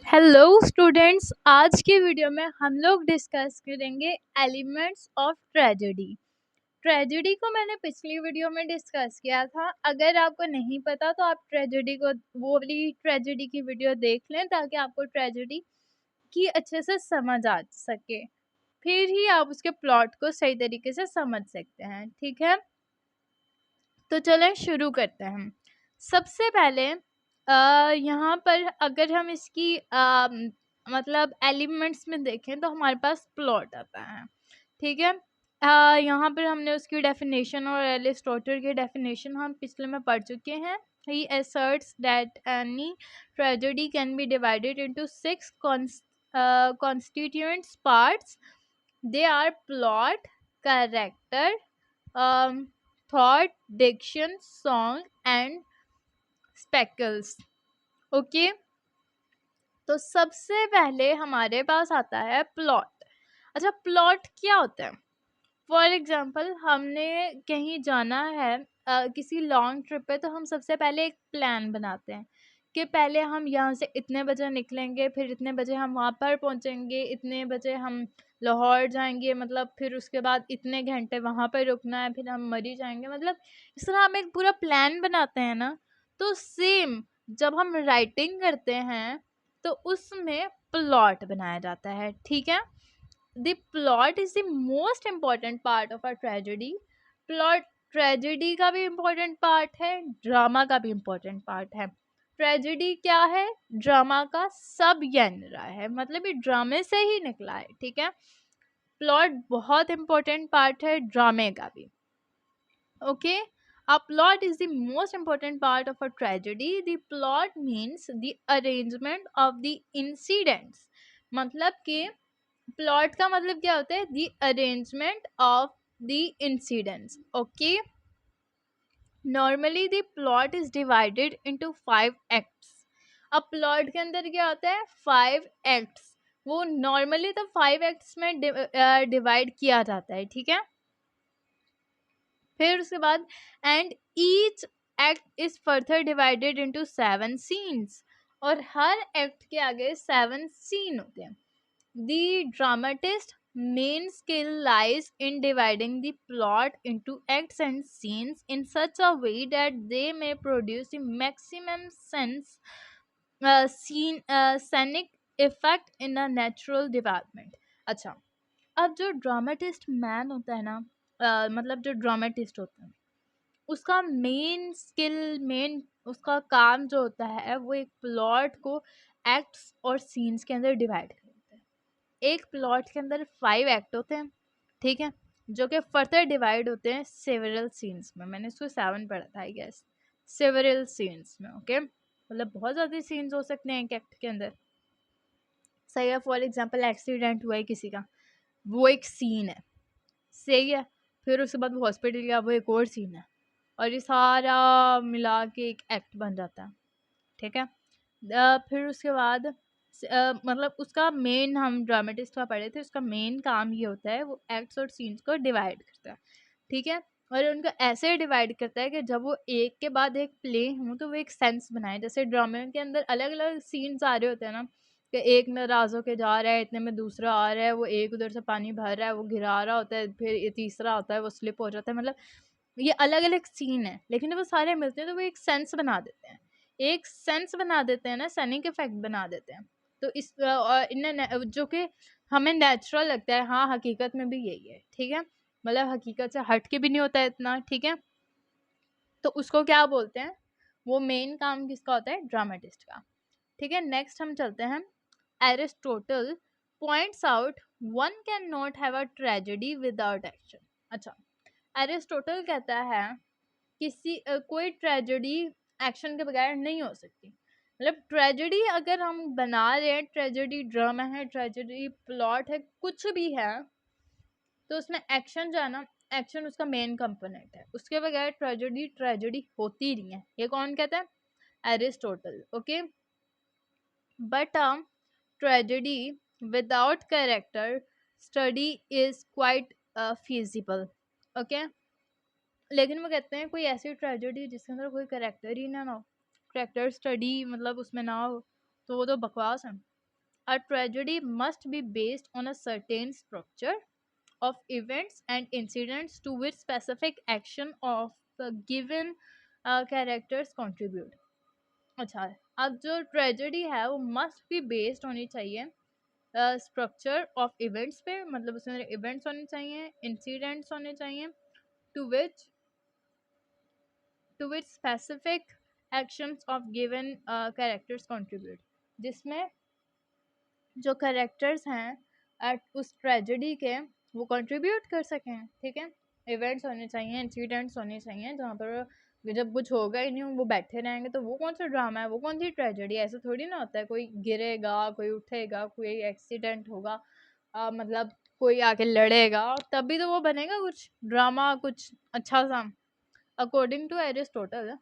Hello students, आज की video में हम लोग डिस्कस करेंगे एलिमेंट्स ऑफ ट्रेजेडी। ट्रेजेडी को मैंने पिछली वीडियो में डिस्कस किया था। अगर आपको नहीं पता तो आप ट्रेजेडी को वो वाली ट्रेजेडी की वीडियो देख लें ताकि आपको ट्रेजेडी की अच्छे से समझ आ सके, फिर ही आप उसके प्लॉट को सही तरीके से समझ सकते हैं। ठीक है, तो चलें शुरू करते हैं। सबसे पहले यहाँ पर अगर हम इसकी मतलब एलिमेंट्स में देखें तो हमारे पास प्लॉट आता है। ठीक है, यहाँ पर हमने उसकी डेफिनेशन और एरिस्टोटल की डेफिनेशन हम पिछले में पढ़ चुके हैं। He asserts that any tragedy can be divided into 6 constituent parts. They are plot, character, thought, diction, song and speckles. Okay, तो सबसे पहले हमारे पास आता है प्लॉट। अच्छा, प्लॉट क्या होता है? फॉर एग्जाम्पल हमने कहीं जाना है, किसी लॉन्ग ट्रिप पे, तो हम सबसे पहले एक प्लान बनाते हैं कि पहले हम यहाँ से इतने बजे निकलेंगे, फिर इतने बजे हम वहाँ पर पहुँचेंगे, इतने बजे हम लाहौर जाएंगे, मतलब फिर उसके बाद इतने घंटे वहाँ पर रुकना है, फिर हम मरी जाएंगे। मतलब इस तरह हम एक पूरा प्लान बनाते हैं ना। तो सेम जब हम राइटिंग करते हैं तो उसमें प्लॉट बनाया जाता है। ठीक है, the plot is the most important part of a tragedy. Plot tragedy का भी इम्पोर्टेंट पार्ट है, ड्रामा का भी इम्पोर्टेंट पार्ट है। ट्रेजेडी क्या है? ड्रामा का सब जनरा है, मतलब ये ड्रामे से ही निकला है। ठीक है, प्लॉट बहुत इम्पोर्टेंट पार्ट है ड्रामे का भी। Okay, a plot is the most important part of a tragedy. The plot means the arrangement of the incidents. मतलब कि प्लॉट का मतलब क्या होता है? The arrangement of the incidents. Okay, normally the plot is divided into 5 acts. अब plot के अंदर क्या होता है? 5 एक्ट्स। वो नॉर्मली तो 5 एक्ट्स में डिवाइड किया जाता है। ठीक है, फिर उसके बाद and each act is further divided into 7 scenes, और हर एक्ट के आगे 7 सीन होते हैं। The dramatist's main skill lies in dividing the plot into acts and scenes in such a way that they may produce the maximum scenic effect in a natural development. अच्छा, अब जो dramatist man होता है ना, मतलब जो dramatist होता है उसका मेन स्किल, मेन उसका काम जो होता है वो एक प्लॉट को एक्ट्स और सीन्स के अंदर डिवाइड करता है। एक प्लॉट के अंदर 5 एक्ट होते हैं, ठीक है, जो कि फर्दर डिवाइड होते हैं सेवरल सीन्स में। मैंने इसको 7 पढ़ा था आई गेस, सेवरल सीन्स में। ओके, मतलब बहुत ज़्यादा सीन्स हो सकते हैं एक एक्ट के अंदर। सही है, फॉर एग्जांपल एक्सीडेंट हुआ है किसी का, वो एक सीन है। सही है, फिर उसके बाद वो हॉस्पिटल गया, वो एक और सीन है, और ये सारा मिला के एक एक्ट बन जाता है। ठीक है, फिर उसके बाद मतलब उसका मेन, हम ड्रामेटिस्ट का पढ़े थे, उसका मेन काम ये होता है वो एक्ट्स और सीन्स को डिवाइड करता है। ठीक है, और उनको ऐसे डिवाइड करता है कि जब वो एक के बाद एक प्ले हों तो वो एक सेंस बनाए। जैसे ड्रामे के अंदर अलग अलग सीन्स आ रहे होते हैं ना, कि एक नाराज होके जा रहा है, इतने में दूसरा आ रहा है, वो एक उधर से पानी भर रहा है, वो गिरा रहा होता है, फिर ये तीसरा होता है, वो स्लिप हो जाता है। मतलब ये अलग अलग सीन है, लेकिन जब वो सारे मिलते हैं तो वो एक सेंस बना देते हैं, एक सेंस बना देते हैं ना, सनिक इफेक्ट बना देते हैं। तो इस जो कि हमें नेचुरल लगता है, हाँ हकीकत में भी यही है। ठीक है, मतलब हकीकत से हट के भी नहीं होता है इतना। ठीक है, तो उसको क्या बोलते हैं? वो मेन काम किसका होता है? ड्रामेटिस्ट का। ठीक है, नेक्स्ट हम चलते हैं। Aristotle points out one can not have a tragedy without action. अच्छा, एरिस्टोटल कहता है कोई ट्रेजेडी एक्शन के बगैर नहीं हो सकती। मतलब ट्रेजेडी अगर हम बना रहे हैं, ट्रेजेडी ड्रामा है, ट्रेजेडी प्लॉट है, कुछ भी है, तो उसमें एक्शन जो है ना, एक्शन उसका मेन कंपोनेंट है। उसके बगैर ट्रेजेडी ट्रेजेडी होती नहीं है। ये कौन कहता है? Aristotle. Okay, but tragedy without character study is quite feasible। Okay, लेकिन वो कहते हैं कोई ऐसी ट्रेजेडी जिसके अंदर कोई करेक्टर ही ना हो, करेक्टर स्टडी मतलब उसमें ना हो, तो वो तो बकवास है। A tragedy must be based on a certain structure of events and incidents to which specific action of the given characters contribute. अच्छा, अब जो ट्रेजेडी है वो मस्ट बी बेस्ड होनी चाहिए स्ट्रक्चर ऑफ इवेंट्स पे, मतलब उसमें इवेंट्स होने चाहिए, इंसिडेंट्स होने चाहिए to which specific actions of given characters contribute, जिसमें जो कैरेक्टर्स हैं एट उस ट्रेजेडी के वो कंट्रीब्यूट कर सकें, ठीक है। इवेंट्स होने चाहिए, इंसिडेंट्स होने चाहिए जहाँ पर जब कुछ होगा ही नहीं वो बैठे रहेंगे तो वो कौन सा ड्रामा है, वो कौन सी ट्रेजेडी है। ऐसा थोड़ी ना होता है, कोई गिरेगा, कोई उठेगा, कोई एक्सीडेंट होगा, मतलब कोई आके लड़ेगा, तभी तो वो बनेगा कुछ ड्रामा, कुछ अच्छा सा। According to Aristotle,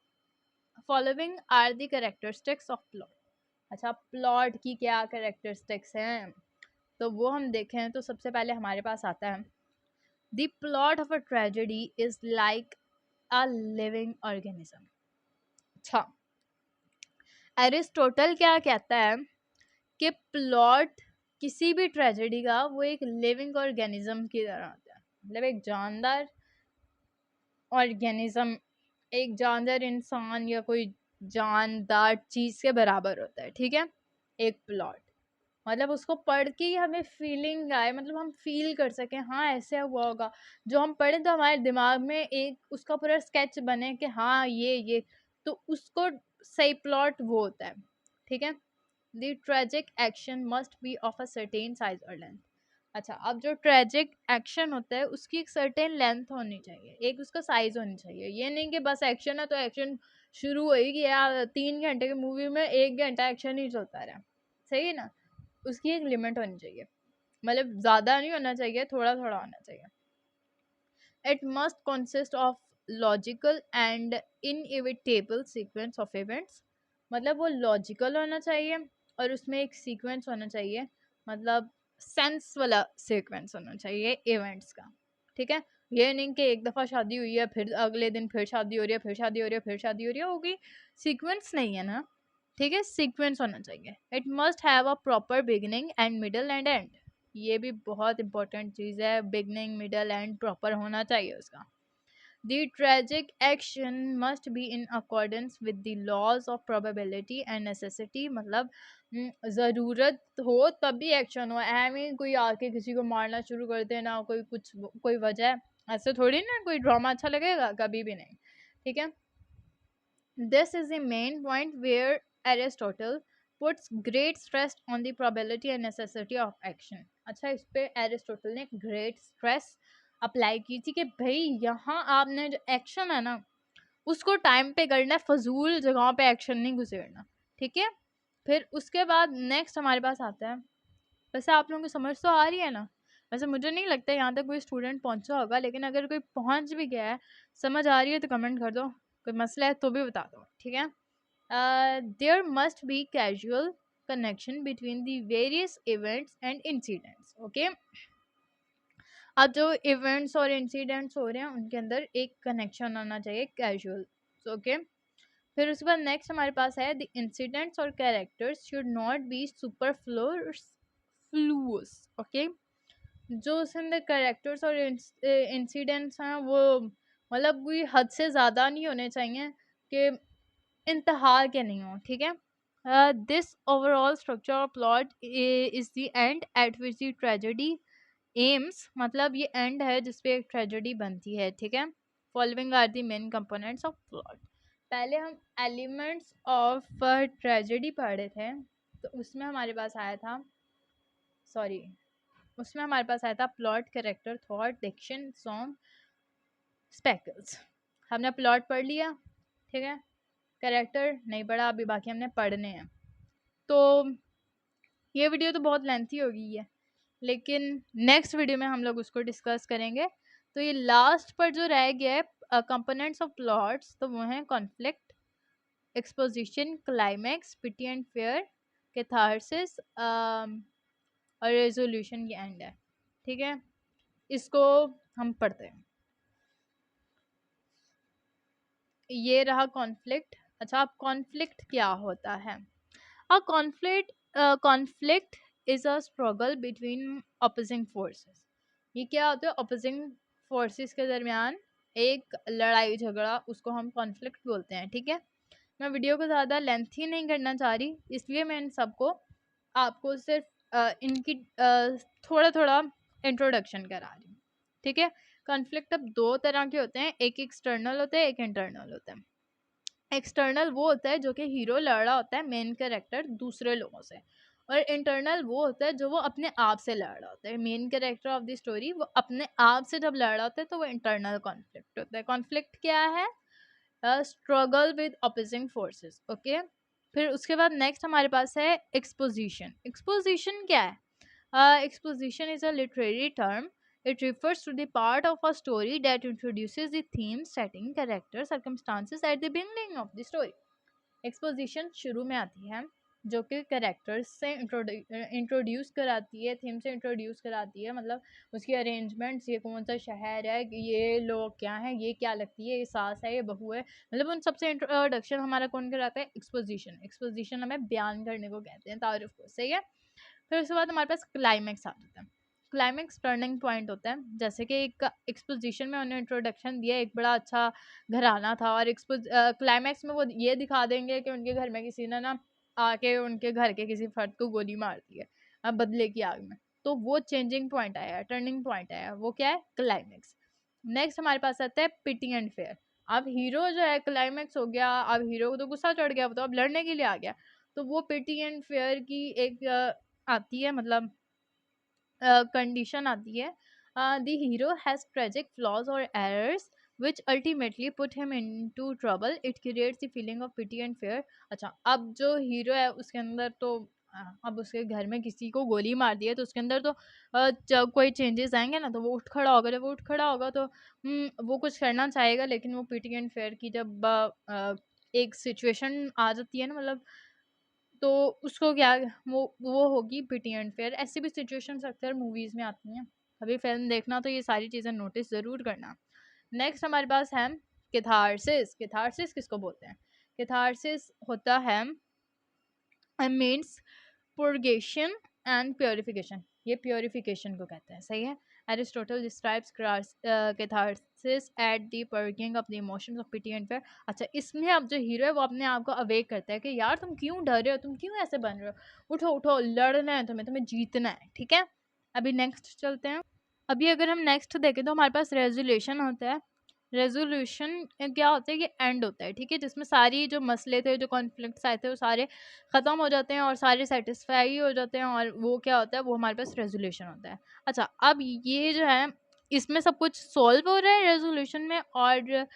following are the characteristics of plot. अच्छा, प्लॉट की क्या कैरेक्टरिस्टिक्स हैं तो वो हम देखें तो सबसे पहले हमारे पास आता है the plot of a tragedy is like a living organism. अच्छा, एरिस्टोटल क्या कहता है कि प्लॉट किसी भी ट्रेजेडी का वो एक लिविंग ऑर्गेनिज्म की तरह होता है, मतलब एक जानदार ऑर्गेनिज्म, एक जानदार इंसान या कोई जानदार चीज के बराबर होता है, ठीक है। एक प्लॉट मतलब उसको पढ़ के ही हमें फीलिंग आए, मतलब हम फील कर सकें हाँ ऐसे हुआ होगा, जो हम पढ़ें तो हमारे दिमाग में एक उसका पूरा स्केच बने कि हाँ ये तो उसको सही प्लॉट वो होता है, ठीक है। The tragic action must be of a certain size और लेंथ। अच्छा, अब जो ट्रेजिक एक्शन होता है उसकी एक सर्टेन लेंथ होनी चाहिए, एक उसका साइज होनी चाहिए। ये नहीं कि बस एक्शन है तो एक्शन शुरू हो ही गया, 3 घंटे की मूवी में 1 घंटा एक्शन ही चलता रहा, सही है ना। उसकी एक लिमिट होनी चाहिए, मतलब ज़्यादा नहीं होना चाहिए, थोड़ा थोड़ा होना चाहिए। It must consist of logical and inevitable sequence of events, मतलब वो लॉजिकल होना चाहिए और उसमें एक सीक्वेंस होना चाहिए, मतलब सेंस वाला सीक्वेंस होना चाहिए इवेंट्स का, ठीक है। ये नहीं कि एक दफ़ा शादी हुई है फिर अगले दिन फिर शादी हो रही है, फिर शादी हो रही है, फिर शादी हो रही है, होगी। सीक्वेंस नहीं है ना, ठीक है, सीक्वेंस होना चाहिए। It must have a proper beginning and middle and and, ये भी बहुत इंपॉर्टेंट चीज़ है, बिगिनिंग मिडल एंड प्रॉपर होना चाहिए उसका। The tragic action must be in accordance with the laws of probability and necessity, मतलब ज़रूरत हो तभी एक्शन हो, ऐम ही कोई आके किसी को मारना शुरू कर देना, कोई कुछ कोई वजह है, ऐसे थोड़ी ना कोई ड्रामा अच्छा लगेगा, कभी भी नहीं, ठीक है। This is the main point where Aristotle puts great stress on the probability and necessity of action. अच्छा, इस पे एरिस्टोटल ने ग्रेट स्ट्रेस अप्लाई की थी कि भाई यहाँ आपने जो एक्शन है ना उसको टाइम पे करना है, फजूल जगहों पे एक्शन नहीं गुजरना, ठीक है। फिर उसके बाद नेक्स्ट हमारे पास आता है, वैसे आप लोगों को समझ तो आ रही है ना, वैसे मुझे नहीं लगता यहाँ तक कोई स्टूडेंट पहुँचा होगा, लेकिन अगर कोई पहुँच भी गया है, समझ आ रही है तो कमेंट कर दो, कोई मसला है तो भी बता दो, ठीक है। There must be casual connection between the various events and incidents, okay. अब जो इवेंट्स और इंसिडेंट्स हो रहे हैं उनके अंदर एक कनेक्शन होना चाहिए, कैजुअल, ओके। फिर उसके बाद नेक्स्ट हमारे पास है द इंसिडेंट्स और characters should not be superfluous, okay. जो उसके अंदर कैरेक्टर्स और इंसिडेंट्स हैं वो मतलब कोई हद से ज़्यादा नहीं होने चाहिए कि इंतहा के नहीं हो, ठीक है। This overall structure of plot is the end eight which the tragedy AIIMS, मतलब ये एंड है जिसपे एक ट्रेजेडी बनती है, ठीक है। Following are the main components of plot. पहले हम एलिमेंट्स ऑफ ट्रेजेडी पढ़े थे, तो उसमें हमारे पास आया था, सॉरी, उसमें हमारे पास आया था plot, character, thought, diction, song, spectacles. हमने प्लॉट पढ़ लिया, ठीक है। कैरेक्टर नहीं पढ़ा अभी, बाकी हमने पढ़ने हैं। तो ये वीडियो तो बहुत लेंथी हो गई है, लेकिन नेक्स्ट वीडियो में हम लोग उसको डिस्कस करेंगे। तो ये लास्ट पर जो रह गया है कंपोनेंट्स ऑफ प्लॉट्स, तो वो हैं conflict, exposition, climax, pity and fear, catharsis और रेजोल्यूशन की एंड है, ठीक है। इसको हम पढ़ते हैं। ये रहा कॉन्फ्लिक्ट। अच्छा, अब कॉन्फ्लिक्ट क्या होता है? A conflict is a struggle between opposing forces. ये क्या होता है? अपोजिंग फोर्सेस के दरमियान एक लड़ाई झगड़ा, उसको हम कॉन्फ्लिक्ट बोलते हैं। ठीक है, मैं वीडियो को ज़्यादा लेंथी नहीं करना चाह रही, इसलिए मैं इन सबको आपको सिर्फ इनकी थोड़ा थोड़ा इंट्रोडक्शन करा रही हूँ। ठीक है, कॉन्फ्लिक्ट अब दो तरह के होते हैं, एक एक्सटर्नल होता है, एक इंटरनल होता है। एक्सटर्नल वो होता है जो कि हीरो लड़ रहा होता है, मेन कैरेक्टर दूसरे लोगों से, और इंटरनल वो होता है जो वो अपने आप से लड़ रहा होता है। Main character of the story वो अपने आप से जब लड़ रहा होता है तो वो इंटरनल कॉन्फ्लिक्ट होता है। कॉन्फ्लिक्ट क्या है? Struggle with opposing forces. Okay, फिर उसके बाद नेक्स्ट हमारे पास है एक्सपोजिशन। एक्सपोजिशन क्या है? Exposition is a literary term. It refers to the part of a story that introduces the theme, setting, character, circumstances at the beginning of the story. Exposition शुरू में आती है, जो कि कैरेक्टर्स से इंट्रोड्यूस कराती है, थीम से इंट्रोड्यूस कराती है, मतलब उसकी अरेंजमेंट्स, ये कौन सा शहर है, ये लोग क्या हैं, ये क्या लगती है, ये सास है, ये बहू है, मतलब उन सबसे इंट्रोडक्शन हमारा कौन कराता है? एक्सपोजिशन। एक्सपोजिशन हमें बयान करने को कहते हैं, तारुफ को। सही है, फिर उसके बाद हमारे पास क्लाइमैक्स आ जाता है। क्लाइमैक्स टर्निंग पॉइंट होता है, जैसे कि एक एक्सपोजिशन में उन्होंने इंट्रोडक्शन दिया, एक बड़ा अच्छा घराना था, और क्लाइमैक्स में वो ये दिखा देंगे कि उनके घर में किसी ने ना आके उनके घर के किसी फर्द को गोली मार दी है, बदले की आग में। तो वो चेंजिंग पॉइंट आया, टर्निंग पॉइंट आया, वो क्या है? क्लाइमैक्स। नेक्स्ट हमारे पास आता है पिटी एंड फेयर। अब हीरो जो है, क्लाइमैक्स हो गया, अब हीरो को तो गुस्सा चढ़ गया, वो तो अब लड़ने के लिए आ गया, तो वो पिटी एंड फेयर की एक आती है, मतलब कंडीशन आती है। The hero has tragic flaws और errors which ultimately put him into trouble. It creates the feeling of pity and fear. अच्छा, अब जो हीरो है उसके अंदर तो अब उसके घर में किसी को गोली मार दी है, तो उसके अंदर तो जब कोई चेंजेस आएंगे ना, तो वो उठ खड़ा होगा। जब वो उठ खड़ा होगा तो वो कुछ करना चाहेगा, लेकिन वो पीटी एंड फेयर की जब एक सिचुएशन आ जाती है ना, मतलब तो उसको क्या, वो होगी पिटी एंड फेयर। ऐसी भी सिचुएशंस अक्सर मूवीज़ में आती हैं, कभी फिल्म देखना तो ये सारी चीज़ें नोटिस ज़रूर करना। नेक्स्ट हमारे पास है कैथारसिस। कैथारसिस किसको बोलते हैं? कैथारसिस होता है मीन्स पुर्गेशन एंड प्योरिफिकेशन। ये प्योरिफिकेशन को कहते हैं। सही है, Aristotle describes catharsis at the purging of the emotions of pity and fear. अच्छा, इसमें अब जो हीरो है वो अपने आप को अवेक करता है कि यार तुम क्यों डर रहे हो, तुम क्यों ऐसे बन रहे हो, उठो उठो, लड़ना है तुम्हें, तुम्हें जीतना है। ठीक है, अभी नेक्स्ट चलते हैं। अभी अगर हम नेक्स्ट देखें तो हमारे पास रेजोल्यूशन होता है। रेजोल्यूशन क्या होता है? ये एंड होता है। ठीक है, जिसमें सारी जो मसले थे, जो कॉन्फ्लिक्ट्स आए थे, वो सारे ख़त्म हो जाते हैं और सारे सेटिस्फाई हो जाते हैं, और वो क्या होता है? वो हमारे पास रेजोल्यूशन होता है। अच्छा, अब ये जो है, इसमें सब कुछ सॉल्व हो रहा है रेजोल्यूशन में, और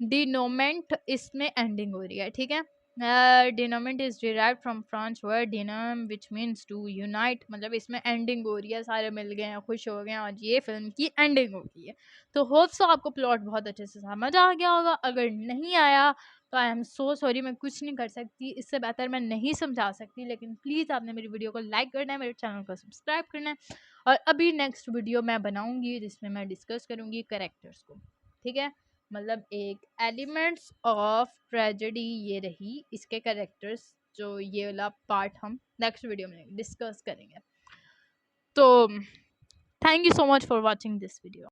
डिनोमेंट इसमें एंडिंग हो रही है। ठीक है, denouement is derive from French word denouer which means to unite, मतलब इसमें एंडिंग हो रही है, सारे मिल गए हैं, खुश हो गए हैं, और ये फिल्म की एंडिंग हो गई है। तो होप सो आपको प्लॉट बहुत अच्छे से समझ आ गया होगा। अगर नहीं आया तो आई एम सो सॉरी, मैं कुछ नहीं कर सकती, इससे बेहतर मैं नहीं समझा सकती, लेकिन प्लीज़ आपने मेरी वीडियो को लाइक करना है, मेरे चैनल को सब्सक्राइब करना है, और अभी नेक्स्ट वीडियो मैं बनाऊंगी जिसमें मैं डिस्कस करूंगी करेक्टर्स को। ठीक है, मतलब एक एलिमेंट्स ऑफ ट्रेजेडी ये रही, इसके करेक्टर्स, जो ये वाला पार्ट हम नेक्स्ट वीडियो में डिस्कस करेंगे। तो thank you so much for watching this video.